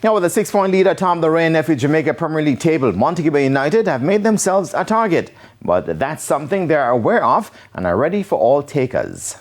Now, with a 6-point lead atop the Ray Nephew Jamaica Premier League table, Montego United have made themselves a target. But that's something they're aware of and are ready for all takers.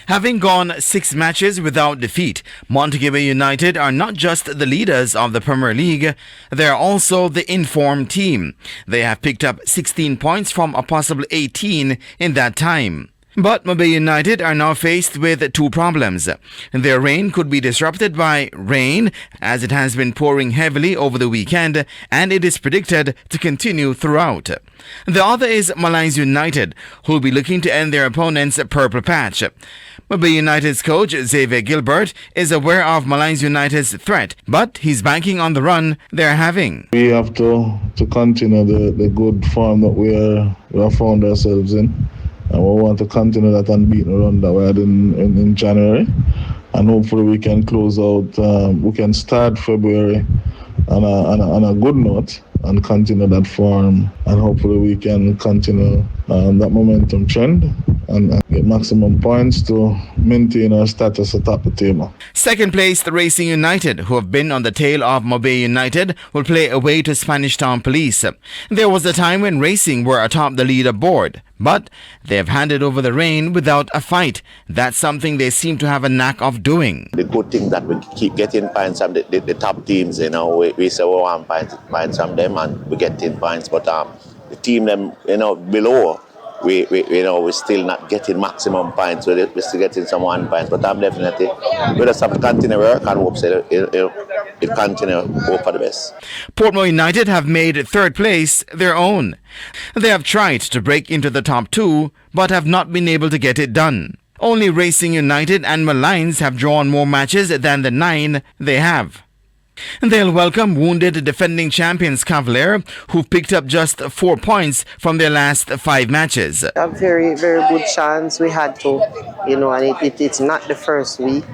Having gone 6 matches without defeat, Montego United are not just the leaders of the Premier League, they are also the informed team. They have picked up 16 points from a possible 18 in that time. But Montego United are now faced with 2 problems. Their reign could be disrupted by rain, as it has been pouring heavily over the weekend, and it is predicted to continue throughout. The other is Montego United, who will be looking to end their opponent's purple patch. Montego United's coach, Xavier Gilbert, is aware of Montego United's threat, but he's banking on the run they're having. We have to continue the good form that we have found ourselves in. And we want to continue that unbeaten run that we had in January. And hopefully we can close out, we can start February on a good note and continue that form. And hopefully we can continue that momentum trend and get maximum points to maintain our status atop the table. Second place, the Racing United, who have been on the tail of Montego United, will play away to Spanish Town Police. There was a time when Racing were atop the leaderboard, but they have handed over the reign without a fight. That's something they seem to have a knack of doing. The good thing that we keep getting points from the top teams, we say we want points from them and we get 10 points, but the team them, below, we still not getting maximum points. We're still getting some 1 points, but I'm definitely, we just have to continue work and hope it continue, hope for the best. Portmore United have made third place their own. They have tried to break into the top 2, but have not been able to get it done. Only Racing United and Malines have drawn more matches than the 9 they have. They'll welcome wounded defending champions Cavalier, who've picked up just 4 points from their last 5 matches. A very, very good chance we had to, and it's not the first week.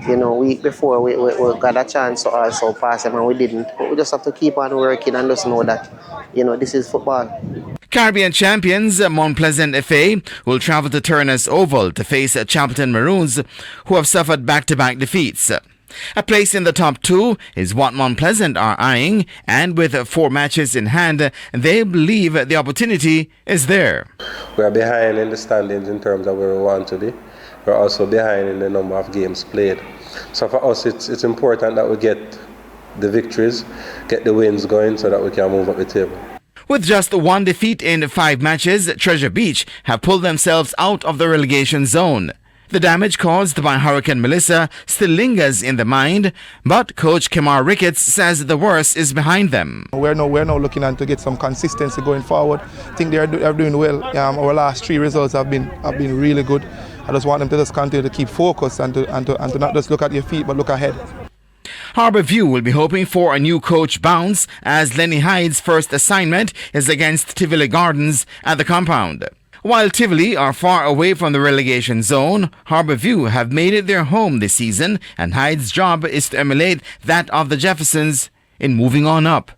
Week before we got a chance to also pass them and we didn't. But we just have to keep on working and just know that, this is football. Caribbean champions Mount Pleasant FA will travel to Turner's Oval to face Champton Maroons, who have suffered back-to-back defeats. A place in the top 2 is what Mount Pleasant are eyeing, and with 4 matches in hand, they believe the opportunity is there. We are behind in the standings in terms of where we want to be. We're also behind in the number of games played. So for us, it's important that we get the victories, get the wins going so that we can move up the table. With just 1 defeat in 5 matches, Treasure Beach have pulled themselves out of the relegation zone. The damage caused by Hurricane Melissa still lingers in the mind, but Coach Kemar Ricketts says the worst is behind them. We're now looking to get some consistency going forward. I think they're doing well. Our last 3 results have been really good. I just want them to just continue to keep focused and to not just look at your feet but look ahead. Harbourview will be hoping for a new coach bounce, as Lenny Hyde's first assignment is against Tivoli Gardens at the compound. While Tivoli are far away from the relegation zone, Harbourview have made it their home this season, and Hyde's job is to emulate that of the Jeffersons in moving on up.